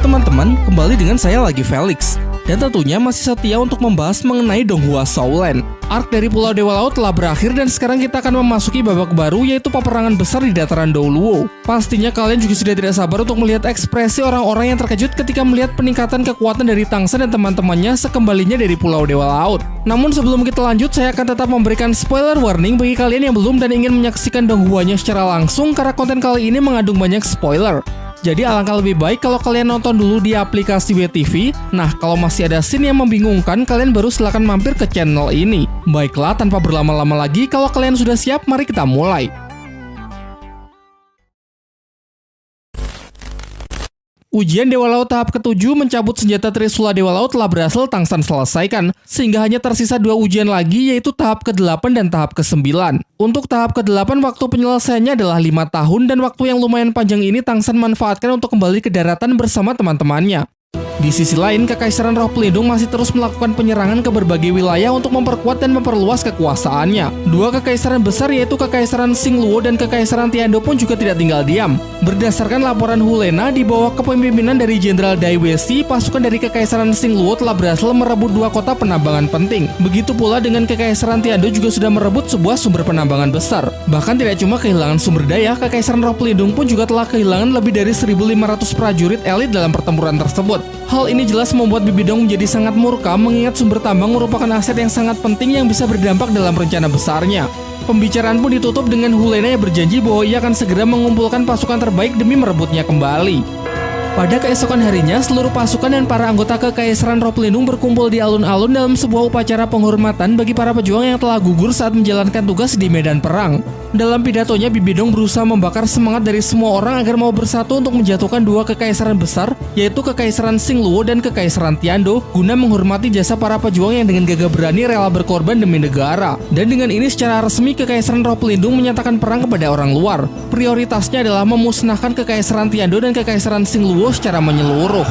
Halo teman-teman, kembali dengan saya lagi Felix. Dan tentunya masih setia untuk membahas mengenai Donghua Showland. Arc dari Pulau Dewa Laut telah berakhir dan sekarang kita akan memasuki babak baru, yaitu peperangan besar di dataran Douluo. Pastinya kalian juga sudah tidak sabar untuk melihat ekspresi orang-orang yang terkejut ketika melihat peningkatan kekuatan dari Tangsen dan teman-temannya sekembalinya dari Pulau Dewa Laut. Namun sebelum kita lanjut, saya akan tetap memberikan spoiler warning bagi kalian yang belum dan ingin menyaksikan Donghuanya secara langsung, karena konten kali ini mengandung banyak spoiler. Jadi alangkah lebih baik kalau kalian nonton dulu di aplikasi WeTV. Nah, kalau masih ada scene yang membingungkan, kalian baru silakan mampir ke channel ini. Baiklah, tanpa berlama-lama lagi, kalau kalian sudah siap, mari kita mulai. Ujian Dewa Laut tahap ke-7 mencabut senjata Trisula Dewa Laut telah berhasil Tangsen selesaikan, sehingga hanya tersisa 2 ujian lagi, yaitu tahap ke-8 dan tahap ke-9. Untuk tahap ke-8, waktu penyelesaiannya adalah 5 tahun, dan waktu yang lumayan panjang ini Tangsen manfaatkan untuk kembali ke daratan bersama teman-temannya. Di sisi lain, Kekaisaran Roh Pelindung masih terus melakukan penyerangan ke berbagai wilayah untuk memperkuat dan memperluas kekuasaannya. 2 kekaisaran besar, yaitu Kekaisaran Xingluo dan Kekaisaran Tiando pun juga tidak tinggal diam. Berdasarkan laporan Hulena, di bawah kepemimpinan dari Jenderal Dai Weishi, pasukan dari Kekaisaran Xingluo telah berhasil merebut 2 kota penambangan penting. Begitu pula dengan Kekaisaran Tiando juga sudah merebut sebuah sumber penambangan besar. Bahkan tidak cuma kehilangan sumber daya, Kekaisaran Roh Pelindung pun juga telah kehilangan lebih dari 1.500 prajurit elit dalam pertempuran tersebut. Hal ini jelas membuat Bibidong menjadi sangat murka, mengingat sumber tambang merupakan aset yang sangat penting yang bisa berdampak dalam rencana besarnya. Pembicaraan pun ditutup dengan Hulena yang berjanji bahwa ia akan segera mengumpulkan pasukan terbaik demi merebutnya kembali. Pada keesokan harinya, seluruh pasukan dan para anggota Kekaisaran Roh Pelindung berkumpul di alun-alun dalam sebuah upacara penghormatan bagi para pejuang yang telah gugur saat menjalankan tugas di medan perang. Dalam pidatonya, Bibidong berusaha membakar semangat dari semua orang agar mau bersatu untuk menjatuhkan 2 kekaisaran besar, yaitu Kekaisaran Xingluo dan Kekaisaran Tiando, guna menghormati jasa para pejuang yang dengan gagah berani rela berkorban demi negara. Dan dengan ini secara resmi Kekaisaran Roh Pelindung menyatakan perang kepada orang luar. Prioritasnya adalah memusnahkan Kekaisaran Tiando dan Kekaisaran Xingluo secara menyeluruh.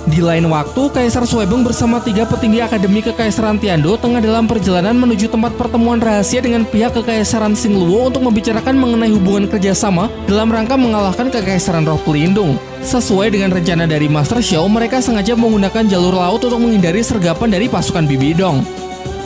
Di lain waktu, Kaisar Suebeng bersama 3 petinggi Akademi Kekaisaran Tiando tengah dalam perjalanan menuju tempat pertemuan rahasia dengan pihak Kekaisaran Xingluo untuk membicarakan mengenai hubungan kerjasama dalam rangka mengalahkan Kekaisaran Roh Pelindung. Sesuai dengan rencana dari Master Xiao, mereka sengaja menggunakan jalur laut untuk menghindari sergapan dari pasukan Bibidong.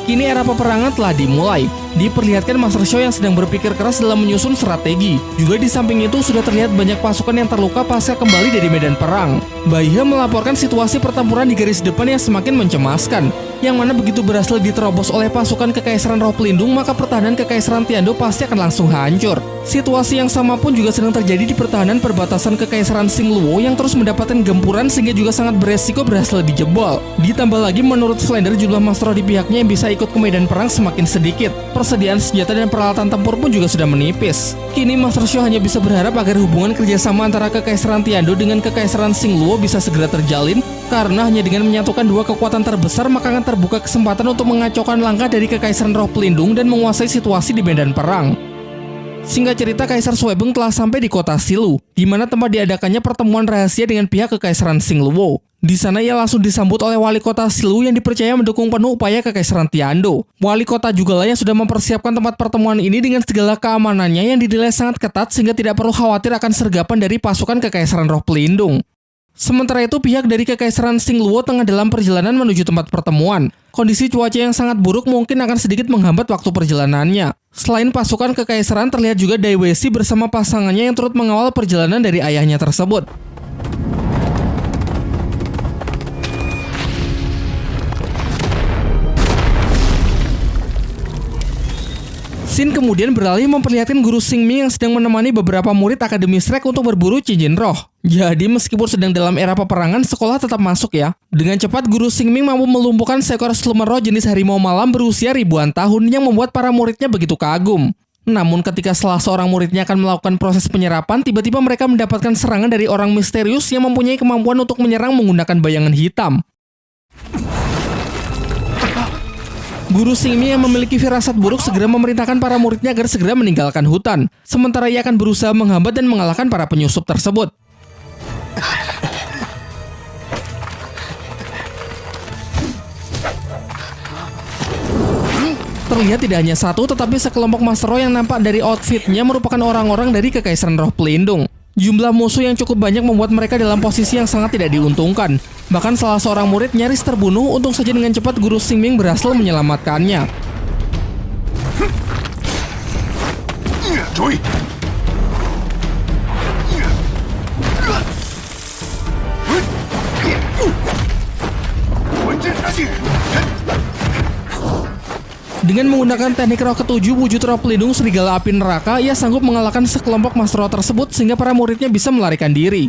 Kini era peperangan telah dimulai. Diperlihatkan Master Xiao yang sedang berpikir keras dalam menyusun strategi. Juga di samping itu sudah terlihat banyak pasukan yang terluka pasca kembali dari medan perang. Baihe melaporkan situasi pertempuran di garis depan yang semakin mencemaskan, yang mana begitu berhasil diterobos oleh pasukan Kekaisaran Roh Pelindung, maka pertahanan Kekaisaran Tiando pasti akan langsung hancur. Situasi yang sama pun juga sedang terjadi di pertahanan perbatasan Kekaisaran Xingluo yang terus mendapatkan gempuran sehingga juga sangat beresiko berhasil dijebol. Ditambah lagi menurut Slender, jumlah Master Roh di pihaknya yang bisa ikut ke medan perang semakin sedikit. Persediaan senjata dan peralatan tempur pun juga sudah menipis. Kini Master Xiao hanya bisa berharap agar hubungan kerjasama antara Kekaisaran Tiando dengan Kekaisaran Xingluo bisa segera terjalin, karena hanya dengan menyatukan 2 kekuatan terbesar maka akan terbuka kesempatan untuk mengacaukan langkah dari Kekaisaran Roh Pelindung dan menguasai situasi di medan perang. Singkat cerita, Kaisar Suebeng telah sampai di kota Silu, di mana tempat diadakannya pertemuan rahasia dengan pihak Kekaisaran Xingluo. Di sana ia langsung disambut oleh wali kota Silu yang dipercaya mendukung penuh upaya Kekaisaran Tiando. Wali kota juga lah yang sudah mempersiapkan tempat pertemuan ini dengan segala keamanannya yang dinilai sangat ketat sehingga tidak perlu khawatir akan sergapan dari pasukan Kekaisaran Roh Pelindung. Sementara itu, pihak dari Kekaisaran Xingluo tengah dalam perjalanan menuju tempat pertemuan. Kondisi cuaca yang sangat buruk mungkin akan sedikit menghambat waktu perjalanannya. Selain pasukan Kekaisaran, terlihat juga Dai Weishi bersama pasangannya yang turut mengawal perjalanan dari ayahnya tersebut. Scene kemudian beralih memperlihatkan Guru Xingming yang sedang menemani beberapa murid Akademi Shrek untuk berburu cincin roh. Jadi meskipun sedang dalam era peperangan, sekolah tetap masuk ya. Dengan cepat Guru Xingming mampu melumpuhkan seekor siluman roh jenis harimau malam berusia ribuan tahun yang membuat para muridnya begitu kagum. Namun ketika salah seorang muridnya akan melakukan proses penyerapan, tiba-tiba mereka mendapatkan serangan dari orang misterius yang mempunyai kemampuan untuk menyerang menggunakan bayangan hitam. Guru Xingming yang memiliki firasat buruk segera memerintahkan para muridnya agar segera meninggalkan hutan. Sementara ia akan berusaha menghambat dan mengalahkan para penyusup tersebut. Terlihat tidak hanya satu, tetapi sekelompok Master Roh yang nampak dari outfitnya merupakan orang-orang dari Kekaisaran Roh Pelindung. Jumlah musuh yang cukup banyak membuat mereka dalam posisi yang sangat tidak diuntungkan. Bahkan salah seorang murid nyaris terbunuh, untung saja dengan cepat Guru Xingming berhasil menyelamatkannya. Dengan menggunakan teknik roh ketujuh wujud roh pelindung serigala api neraka, ia sanggup mengalahkan sekelompok Master Roh tersebut sehingga para muridnya bisa melarikan diri.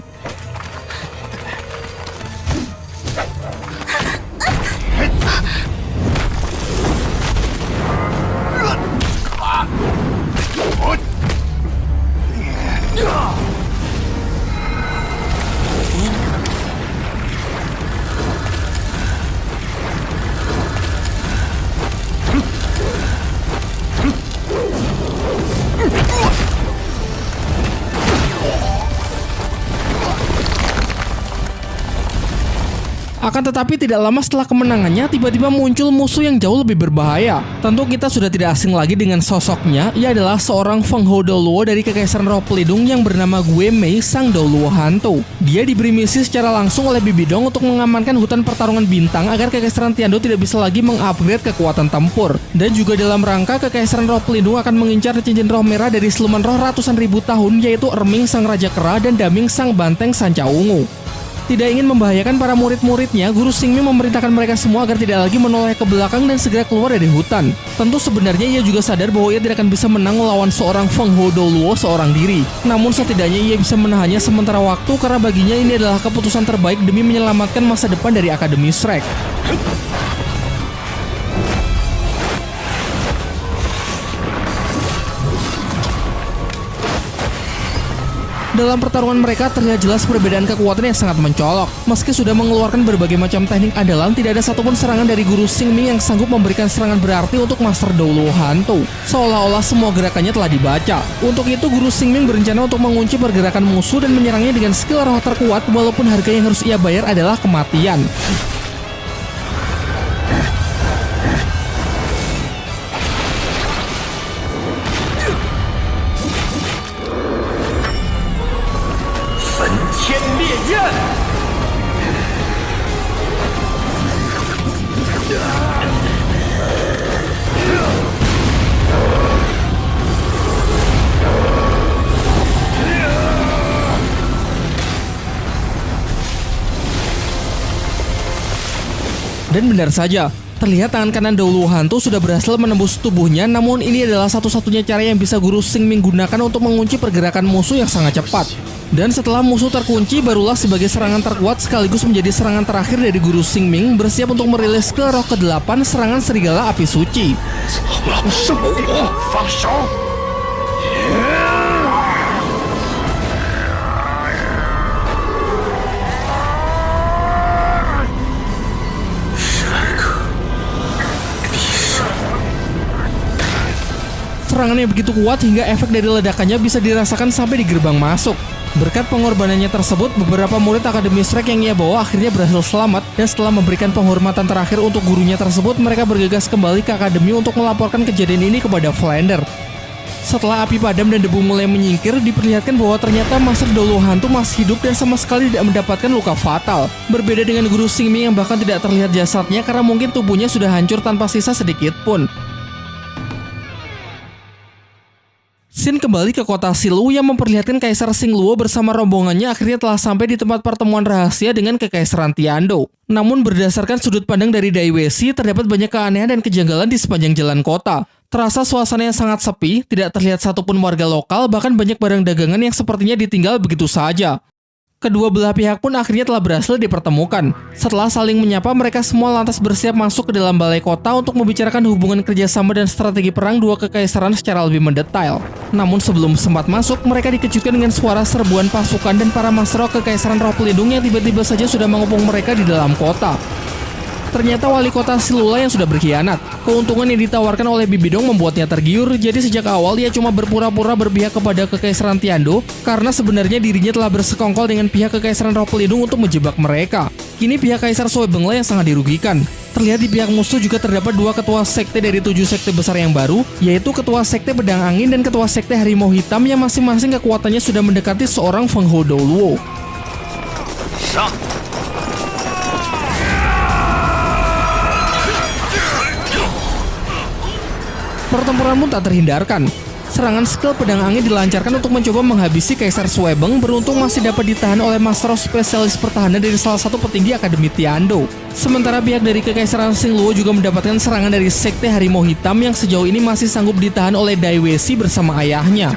Akan tetapi tidak lama setelah kemenangannya, tiba-tiba muncul musuh yang jauh lebih berbahaya. Tentu kita sudah tidak asing lagi dengan sosoknya. Ia adalah seorang Feng Hou Douluo dari Kekaisaran Roh Pelindung yang bernama Gue Mei Sang Douluo Hantu. Dia diberi misi secara langsung oleh Bibi Dong untuk mengamankan hutan pertarungan bintang agar Kekaisaran Tiando tidak bisa lagi mengupgrade kekuatan tempur. Dan juga dalam rangka Kekaisaran Roh Pelindung akan mengincar cincin roh merah dari siluman roh ratusan ribu tahun, yaitu Erming Sang Raja Kera dan Daming Sang Banteng Sanca Ungu. Tidak ingin membahayakan para murid-muridnya, Guru Xingming memerintahkan mereka semua agar tidak lagi menoleh ke belakang dan segera keluar dari hutan. Tentu sebenarnya ia juga sadar bahwa ia tidak akan bisa menang melawan seorang Feng Hou Douluo seorang diri. Namun setidaknya ia bisa menahannya sementara waktu karena baginya ini adalah keputusan terbaik demi menyelamatkan masa depan dari Akademi Shrek. Dalam pertarungan mereka terlihat jelas perbedaan kekuatan yang sangat mencolok. Meski sudah mengeluarkan berbagai macam teknik andalan, tidak ada satupun serangan dari Guru Xingming yang sanggup memberikan serangan berarti untuk Master Douluo Hantu. Seolah-olah semua gerakannya telah dibaca. Untuk itu Guru Xingming berencana untuk mengunci pergerakan musuh dan menyerangnya dengan skill roh terkuat, walaupun harga yang harus ia bayar adalah kematian. Dan benar saja, terlihat tangan kanan Douluo Hantu sudah berhasil menembus tubuhnya, namun ini adalah satu-satunya cara yang bisa Guru Xingming gunakan untuk mengunci pergerakan musuh yang sangat cepat. Dan setelah musuh terkunci, barulah sebagai serangan terkuat sekaligus menjadi serangan terakhir dari Guru Xingming bersiap untuk merilis skill roh ke-8 serangan serigala api suci. Serangannya begitu kuat hingga efek dari ledakannya bisa dirasakan sampai di gerbang masuk. Berkat pengorbanannya tersebut, beberapa murid Akademi Shrek yang ia bawa akhirnya berhasil selamat, dan setelah memberikan penghormatan terakhir untuk gurunya tersebut, mereka bergegas kembali ke Akademi untuk melaporkan kejadian ini kepada Flander. Setelah api padam dan debu mulai menyingkir, diperlihatkan bahwa ternyata Master Douluo Hantu masih hidup dan sama sekali tidak mendapatkan luka fatal. Berbeda dengan Guru Xingming yang bahkan tidak terlihat jasadnya karena mungkin tubuhnya sudah hancur tanpa sisa sedikit pun. Scene kembali ke kota Silu yang memperlihatkan Kaisar Xingluo bersama rombongannya akhirnya telah sampai di tempat pertemuan rahasia dengan Kekaisaran Tiando. Namun berdasarkan sudut pandang dari Dai Weishi, terdapat banyak keanehan dan kejanggalan di sepanjang jalan kota. Terasa suasana yang sangat sepi, tidak terlihat satupun warga lokal, bahkan banyak barang dagangan yang sepertinya ditinggal begitu saja. Kedua belah pihak pun akhirnya telah berhasil dipertemukan. Setelah saling menyapa, mereka semua lantas bersiap masuk ke dalam balai kota untuk membicarakan hubungan kerjasama dan strategi perang dua kekaisaran secara lebih mendetail. Namun sebelum sempat masuk, mereka dikejutkan dengan suara serbuan pasukan dan para Master Roh Kekaisaran Roh Pelindung yang tiba-tiba saja sudah mengepung mereka di dalam kota. Ternyata wali kota Silula yang sudah berkhianat. Keuntungan yang ditawarkan oleh Bibi Dong membuatnya tergiur, jadi sejak awal ia cuma berpura-pura berpihak kepada Kekaisaran Tiando karena sebenarnya dirinya telah bersekongkol dengan pihak Kekaisaran Roh Pelindung untuk menjebak mereka. Kini pihak Kaisar Suebenglah yang sangat dirugikan. Terlihat di pihak musuh juga terdapat 2 ketua sekte dari 7 sekte besar yang baru, yaitu ketua sekte Pedang Angin dan ketua sekte Harimau Hitam yang masing-masing kekuatannya sudah mendekati seorang Feng Hou Douluo. Pertempuran pun tak terhindarkan. Serangan skill Pedang Angin dilancarkan untuk mencoba menghabisi Kaisar Suebeng. Beruntung masih dapat ditahan oleh Master of Spesialis Pertahanan dari salah satu petinggi Akademi Tiando. Sementara pihak dari Kekaisaran Xingluo juga mendapatkan serangan dari Sekte Harimau Hitam yang sejauh ini masih sanggup ditahan oleh Dai Weishi bersama ayahnya.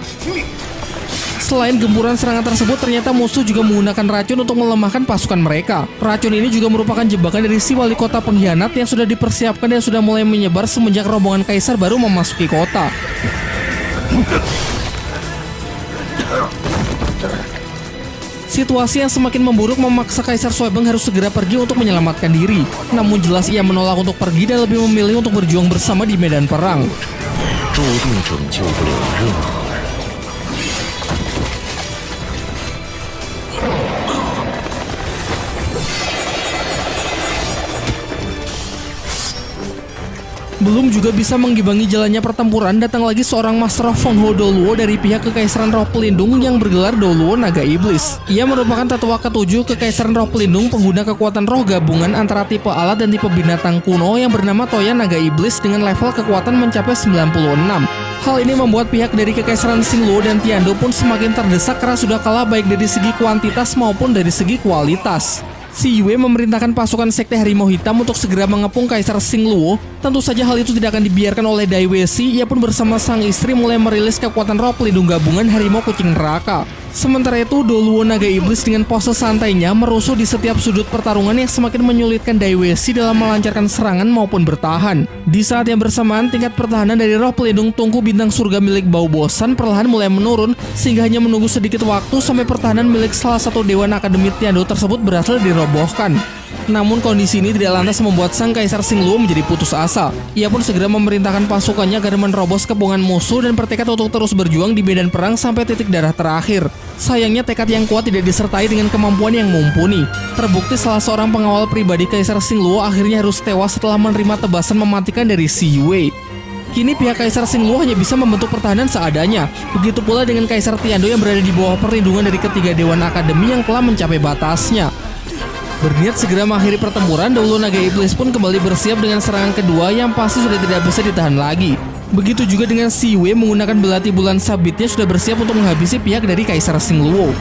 Selain gempuran serangan tersebut, ternyata musuh juga menggunakan racun untuk melemahkan pasukan mereka. Racun ini juga merupakan jebakan dari si wali kota pengkhianat yang sudah dipersiapkan dan sudah mulai menyebar semenjak rombongan kaisar baru memasuki kota. Situasi yang semakin memburuk memaksa Kaisar Suebeng harus segera pergi untuk menyelamatkan diri. Namun jelas ia menolak untuk pergi dan lebih memilih untuk berjuang bersama di medan perang. Belum juga bisa mengimbangi jalannya pertempuran, datang lagi seorang Master of Feng Hou Douluo dari pihak Kekaisaran Roh Pelindung yang bergelar Douluo Naga Iblis. Ia merupakan tetua ke-7 Kekaisaran Roh Pelindung, pengguna kekuatan roh gabungan antara tipe alat dan tipe binatang kuno yang bernama Toya Naga Iblis dengan level kekuatan mencapai 96. Hal ini membuat pihak dari Kekaisaran Xingluo dan Tiando pun semakin terdesak karena sudah kalah baik dari segi kuantitas maupun dari segi kualitas. Si Yue memerintahkan pasukan Sekte Harimau Hitam untuk segera mengepung Kaisar Xingluo. Tentu saja hal itu tidak akan dibiarkan oleh Dai Weishi. Ia pun bersama sang istri mulai merilis kekuatan roh pelindung gabungan Harimau Kucing Neraka. Sementara itu, Douluo Naga Iblis dengan pose santainya merusuh di setiap sudut pertarungan yang semakin menyulitkan Dai Weishi dalam melancarkan serangan maupun bertahan. Di saat yang bersamaan, tingkat pertahanan dari roh pelindung Tungku Bintang Surga milik Bau Bosan perlahan mulai menurun, sehingga hanya menunggu sedikit waktu sampai pertahanan milik salah satu Dewan Akademi Tiando tersebut berhasil dirobohkan. Namun kondisi ini tidak lantas membuat sang Kaisar Xingluo menjadi putus asa. Ia pun segera memerintahkan pasukannya agar menerobos kepungan musuh dan bertekad untuk terus berjuang di medan perang sampai titik darah terakhir. Sayangnya tekad yang kuat tidak disertai dengan kemampuan yang mumpuni. Terbukti salah seorang pengawal pribadi Kaisar Xingluo akhirnya harus tewas setelah menerima tebasan mematikan dari si Yue. Kini pihak Kaisar Xingluo hanya bisa membentuk pertahanan seadanya. Begitu pula dengan Kaisar Tiando yang berada di bawah perlindungan dari ketiga Dewan Akademi yang telah mencapai batasnya. Berniat segera mengakhiri pertempuran, Douluo Naga Iblis pun kembali bersiap dengan serangan kedua yang pasti sudah tidak bisa ditahan lagi. Begitu juga dengan si Yue menggunakan belati bulan sabitnya sudah bersiap untuk menghabisi pihak dari Kaisar Xingluo.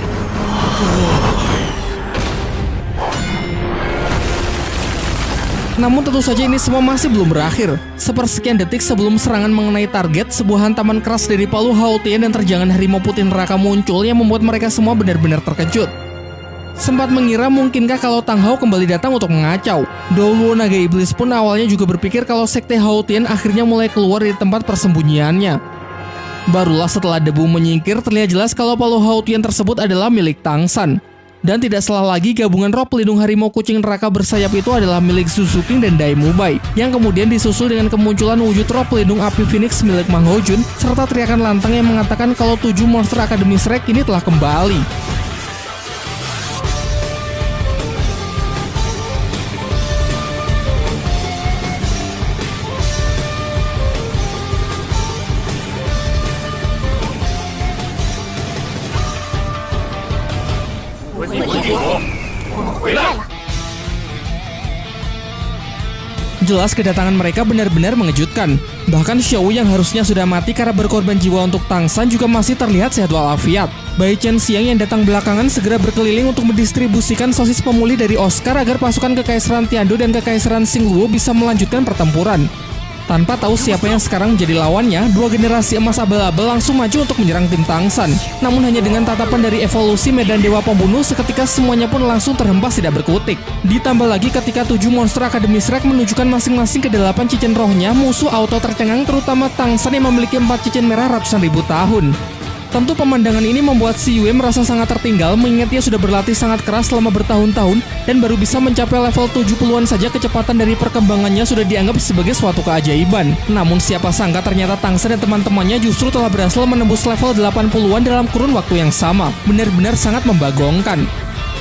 Namun tentu saja ini semua masih belum berakhir. Sepersekian detik sebelum serangan mengenai target, sebuah hantaman keras dari palu Hao Tian dan terjangan Harimau Putih Neraka muncul yang membuat mereka semua benar-benar terkejut. Sempat mengira mungkinkah kalau Tang Hao kembali datang untuk mengacau. Douluo Naga Iblis pun awalnya juga berpikir kalau Sekte Hao Tian akhirnya mulai keluar dari tempat persembunyiannya. Barulah setelah debu menyingkir terlihat jelas kalau palu Hao Tian tersebut adalah milik Tang San. Dan tidak salah lagi, gabungan roh pelindung Harimau Kucing Neraka bersayap itu adalah milik Su King dan Dai Mubai, yang kemudian disusul dengan kemunculan wujud roh pelindung api Phoenix milik Mang Hojun, serta teriakan lantang yang mengatakan kalau 7 monster Akademi Shrek kini telah kembali. Jelas kedatangan mereka benar-benar mengejutkan. Bahkan Xiao yang harusnya sudah mati karena berkorban jiwa untuk Tang San juga masih terlihat sehat walafiat. Bai Chen Xiang yang datang belakangan segera berkeliling untuk mendistribusikan sosis pemulih dari Oscar agar pasukan Kekaisaran Tiando dan Kekaisaran Xingluo bisa melanjutkan pertempuran. Tanpa tahu siapa yang sekarang menjadi lawannya, 2 generasi emas abal-abal langsung maju untuk menyerang tim Tang San. Namun hanya dengan tatapan dari evolusi medan dewa pembunuh, seketika semuanya pun langsung terhempas tidak berkutik. Ditambah lagi ketika 7 monster Akademi Shrek menunjukkan masing-masing ke 8 cincin rohnya, musuh auto tercengang, terutama Tang San yang memiliki 4 cincin merah ratusan ribu tahun. Tentu pemandangan ini membuat si Yue merasa sangat tertinggal, mengingat ia sudah berlatih sangat keras selama bertahun-tahun dan baru bisa mencapai level 70-an saja. Kecepatan dari perkembangannya sudah dianggap sebagai suatu keajaiban. Namun siapa sangka ternyata Tang San dan teman-temannya justru telah berhasil menembus level 80-an dalam kurun waktu yang sama. Benar-benar sangat membagongkan.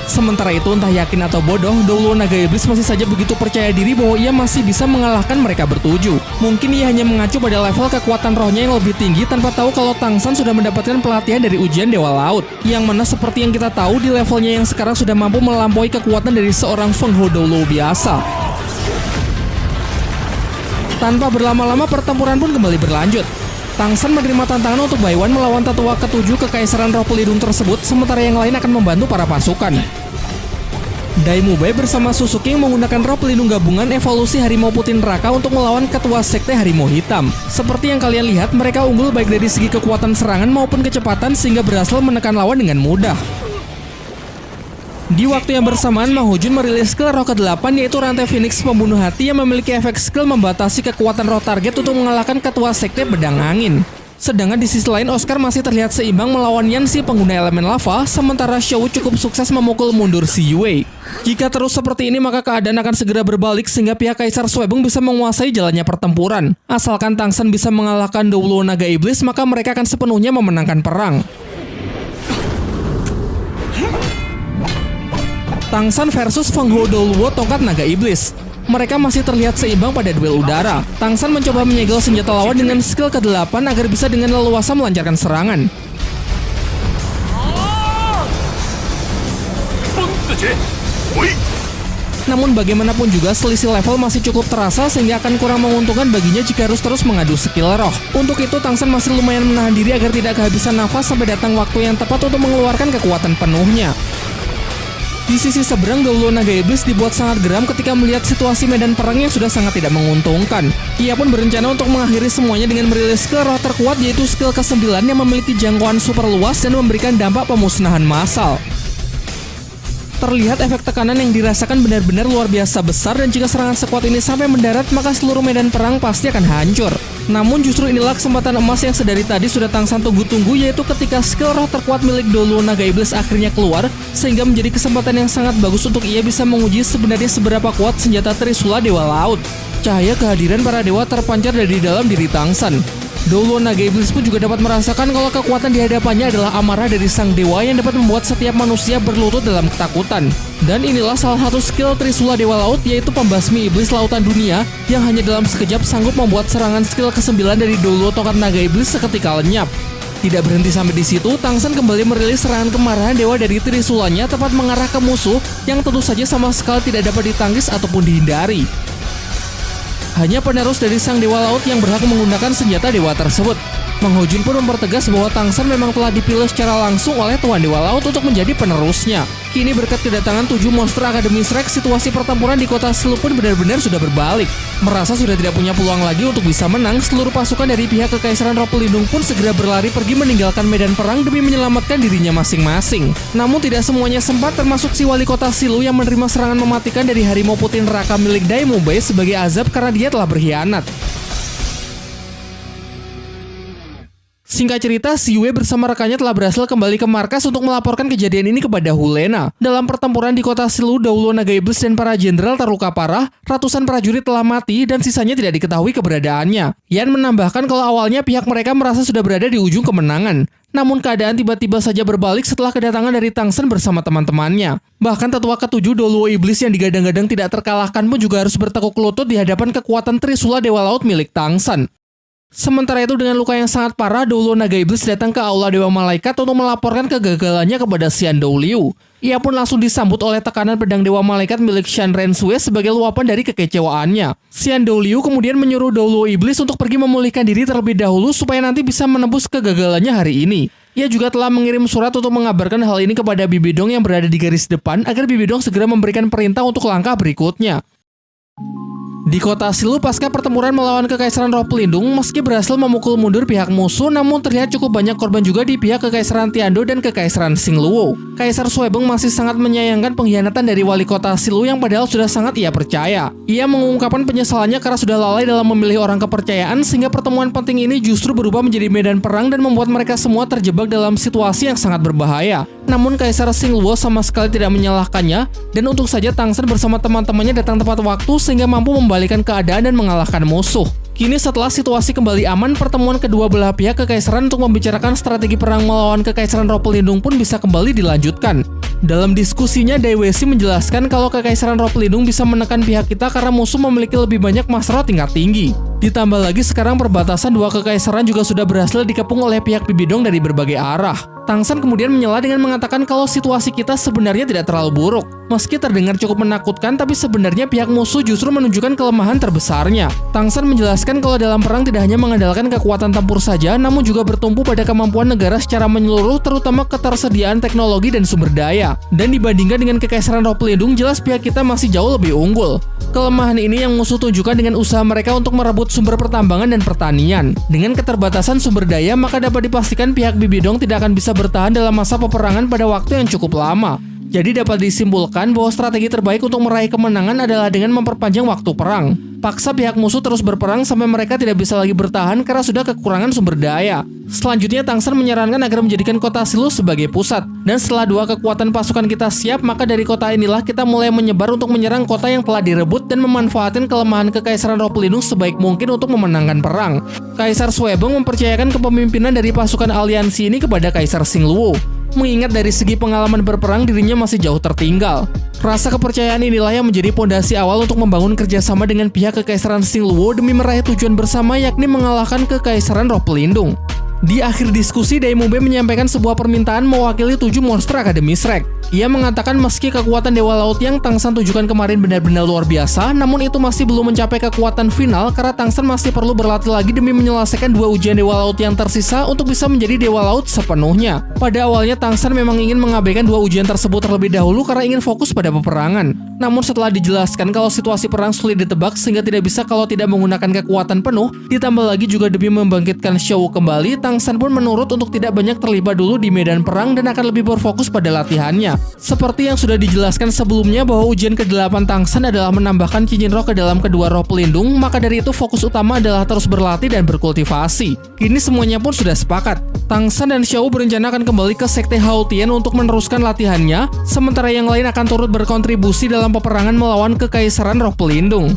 Sementara itu, entah yakin atau bodoh, Doulo Naga Iblis masih saja begitu percaya diri bahwa ia masih bisa mengalahkan mereka bertujuh. Mungkin ia hanya mengacu pada level kekuatan rohnya yang lebih tinggi tanpa tahu kalau Tang San sudah mendapatkan pelatihan dari ujian Dewa Laut. Yang mana seperti yang kita tahu di levelnya yang sekarang sudah mampu melampaui kekuatan dari seorang Feng Hou Doulo biasa. Tanpa berlama-lama, pertempuran pun kembali berlanjut. Tang San menerima tantangan untuk Baiwan melawan tetua ketujuh Kekaisaran Roh Pelindung tersebut, sementara yang lain akan membantu para pasukan. Dai Mubai bersama Suzuki yang menggunakan roh pelindung gabungan evolusi Harimau Putih Neraka untuk melawan ketua sekte Harimau Hitam. Seperti yang kalian lihat, mereka unggul baik dari segi kekuatan serangan maupun kecepatan sehingga berhasil menekan lawan dengan mudah. Di waktu yang bersamaan, Ma Hojun merilis skill roh ke-8 yaitu Rantai Phoenix Pembunuh Hati yang memiliki efek skill membatasi kekuatan roh target untuk mengalahkan ketua sekte Pedang Angin. Sedangkan di sisi lain, Oscar masih terlihat seimbang melawan Yanxi pengguna elemen lava, sementara Shou cukup sukses memukul mundur si Yue. Jika terus seperti ini, maka keadaan akan segera berbalik sehingga pihak Kaisar Suebong bisa menguasai jalannya pertempuran. Asalkan Tang San bisa mengalahkan Doulo Naga Iblis, maka mereka akan sepenuhnya memenangkan perang. Tang San versus Feng Hou Doulo Tongkat Naga Iblis. Mereka masih terlihat seimbang pada duel udara. Tang San mencoba menyegel senjata lawan dengan skill ke-8 agar bisa dengan leluasa melancarkan serangan. Namun bagaimanapun juga selisih level masih cukup terasa sehingga akan kurang menguntungkan baginya jika harus terus mengadu skill roh. Untuk itu Tang San masih lumayan menahan diri agar tidak kehabisan nafas sampai datang waktu yang tepat untuk mengeluarkan kekuatan penuhnya. Di sisi seberang, Doulo Naga Iblis dibuat sangat geram ketika melihat situasi medan perang yang sudah sangat tidak menguntungkan. Ia pun berencana untuk mengakhiri semuanya dengan merilis skill roh terkuat yaitu skill ke-9 yang memiliki jangkauan super luas dan memberikan dampak pemusnahan massal. Terlihat efek tekanan yang dirasakan benar-benar luar biasa besar dan jika serangan sekuat ini sampai mendarat maka seluruh medan perang pasti akan hancur. Namun justru inilah kesempatan emas yang sedari tadi sudah Tang San tunggu-tunggu yaitu ketika skill roh terkuat milik Doulo Naga Iblis akhirnya keluar sehingga menjadi kesempatan yang sangat bagus untuk ia bisa menguji sebenarnya seberapa kuat senjata Trisula Dewa Laut. Cahaya kehadiran para dewa terpancar dari dalam diri Tang San. Doulo Naga Iblis pun juga dapat merasakan kalau kekuatan di hadapannya adalah amarah dari sang dewa yang dapat membuat setiap manusia berlutut dalam ketakutan. Dan inilah salah satu skill Trisula Dewa Laut yaitu Pembasmi Iblis Lautan Dunia yang hanya dalam sekejap sanggup membuat serangan skill ke-9 dari Doulo Tongkat Naga Iblis seketika lenyap. Tidak berhenti sampai di situ, Tang San kembali merilis serangan kemarahan dewa dari Trisulanya tepat mengarah ke musuh yang tentu saja sama sekali tidak dapat ditangkis ataupun dihindari. Hanya penerus dari sang dewa laut yang berhak menggunakan senjata dewa tersebut. Mang Ho Jun pun mempertegas bahwa Tang San memang telah dipilih secara langsung oleh Tuan Dewa Laut untuk menjadi penerusnya. Kini berkat kedatangan 7 monster Akademi Shrek, situasi pertempuran di kota Silu pun benar-benar sudah berbalik. Merasa sudah tidak punya peluang lagi untuk bisa menang, seluruh pasukan dari pihak Kekaisaran Roh Pelindung pun segera berlari pergi meninggalkan medan perang demi menyelamatkan dirinya masing-masing. Namun tidak semuanya sempat, termasuk si wali kota Silu yang menerima serangan mematikan dari Harimau Putih Neraka milik Dai Mubai sebagai azab karena dia telah berkhianat. Singkat cerita, si Yue bersama rekannya telah berhasil kembali ke markas untuk melaporkan kejadian ini kepada Hulena. Dalam pertempuran di kota Silu, Doulo Naga Iblis dan para jenderal terluka parah, ratusan prajurit telah mati dan sisanya tidak diketahui keberadaannya. Yan menambahkan kalau awalnya pihak mereka merasa sudah berada di ujung kemenangan. Namun keadaan tiba-tiba saja berbalik setelah kedatangan dari Tang San bersama teman-temannya. Bahkan tetua ke-7 Doulo Iblis yang digadang-gadang tidak terkalahkan pun juga harus bertekuk lutut di hadapan kekuatan Trisula Dewa Laut milik Tang San. Sementara itu dengan luka yang sangat parah, Doulo Naga Iblis datang ke Aula Dewa Malaikat untuk melaporkan kegagalannya kepada Xian Dou Liu. Ia pun langsung disambut oleh tekanan pedang Dewa Malaikat milik Shan Rensue sebagai luapan dari kekecewaannya. Xian Dou Liu kemudian menyuruh Doulo Iblis untuk pergi memulihkan diri terlebih dahulu supaya nanti bisa menebus kegagalannya hari ini. Ia juga telah mengirim surat untuk mengabarkan hal ini kepada Bibi Dong yang berada di garis depan agar Bibi Dong segera memberikan perintah untuk langkah berikutnya. Di kota Silu, pasca pertempuran melawan Kekaisaran Roh Pelindung, meski berhasil memukul mundur pihak musuh, namun terlihat cukup banyak korban juga di pihak Kekaisaran Tiando dan Kekaisaran Xingluo. Kaisar Suebong masih sangat menyayangkan pengkhianatan dari wali kota Silu yang padahal sudah sangat ia percaya. Ia mengungkapkan penyesalannya karena sudah lalai dalam memilih orang kepercayaan sehingga pertemuan penting ini justru berubah menjadi medan perang dan membuat mereka semua terjebak dalam situasi yang sangat berbahaya. Namun Kaisar Xingluo sama sekali tidak menyalahkannya dan untung saja Tang San bersama teman-temannya datang tepat waktu sehingga mampu membalikan keadaan dan mengalahkan musuh. Kini setelah situasi kembali aman, pertemuan kedua belah pihak kekaisaran untuk membicarakan strategi perang melawan kekaisaran Roh Pelindung pun bisa kembali dilanjutkan. Dalam diskusinya, Dai Weixi menjelaskan kalau kekaisaran Roh Pelindung bisa menekan pihak kita karena musuh memiliki lebih banyak masalah tingkat tinggi. Ditambah lagi sekarang perbatasan dua kekaisaran juga sudah berhasil dikepung oleh pihak Bibi Dong dari berbagai arah. Tang San kemudian menyela dengan mengatakan kalau situasi kita sebenarnya tidak terlalu buruk. Meski terdengar cukup menakutkan, tapi sebenarnya pihak musuh justru menunjukkan kelemahan terbesarnya. Tang San menjelaskan kalau dalam perang tidak hanya mengandalkan kekuatan tempur saja, namun juga bertumpu pada kemampuan negara secara menyeluruh, terutama ketersediaan teknologi dan sumber daya. Dan dibandingkan dengan kekaisaran Roh Pelindung, jelas pihak kita masih jauh lebih unggul. Kelemahan ini yang musuh tunjukkan dengan usaha mereka untuk merebut sumber pertambangan dan pertanian. Dengan keterbatasan sumber daya, maka dapat dipastikan pihak Bibi Dong tidak akan bisa bertahan dalam masa peperangan pada waktu yang cukup lama. Jadi dapat disimpulkan bahwa strategi terbaik untuk meraih kemenangan adalah dengan memperpanjang waktu perang. Paksa pihak musuh terus berperang sampai mereka tidak bisa lagi bertahan karena sudah kekurangan sumber daya. Selanjutnya, Tang San menyarankan agar menjadikan kota Silu sebagai pusat. Dan setelah dua kekuatan pasukan kita siap, maka dari kota inilah kita mulai menyebar untuk menyerang kota yang telah direbut dan memanfaatkan kelemahan kekaisaran Roh Pelindung sebaik mungkin untuk memenangkan perang. Kaisar Suebong mempercayakan kepemimpinan dari pasukan aliansi ini kepada Kaisar Xingluo. Mengingat dari segi pengalaman berperang dirinya masih jauh tertinggal. Rasa kepercayaan inilah yang menjadi pondasi awal untuk membangun kerjasama dengan pihak kekaisaran Xingluo demi meraih tujuan bersama, yakni mengalahkan kekaisaran Roh Pelindung. Di akhir diskusi, Dai Mube menyampaikan sebuah permintaan mewakili 7 monster Akademi Shrek. Ia mengatakan meski kekuatan Dewa Laut yang Tang San tunjukkan kemarin benar-benar luar biasa, namun itu masih belum mencapai kekuatan final karena Tang San masih perlu berlatih lagi demi menyelesaikan 2 ujian Dewa Laut yang tersisa untuk bisa menjadi Dewa Laut sepenuhnya. Pada awalnya Tang San memang ingin mengabaikan 2 ujian tersebut terlebih dahulu karena ingin fokus pada peperangan. Namun setelah dijelaskan kalau situasi perang sulit ditebak sehingga tidak bisa kalau tidak menggunakan kekuatan penuh, ditambah lagi juga demi membangkitkan Shou kembali, Tang San pun menurut untuk tidak banyak terlibat dulu di medan perang dan akan lebih berfokus pada latihannya. Seperti yang sudah dijelaskan sebelumnya bahwa ujian ke-8 Tang San adalah menambahkan cincin roh ke dalam kedua roh pelindung, maka dari itu fokus utama adalah terus berlatih dan berkultivasi. Kini semuanya pun sudah sepakat. Tang San dan Shou berencana akan kembali ke Sekte Hao Tian untuk meneruskan latihannya, sementara yang lain akan turut berkontribusi dalam peperangan melawan kekaisaran Roh Pelindung.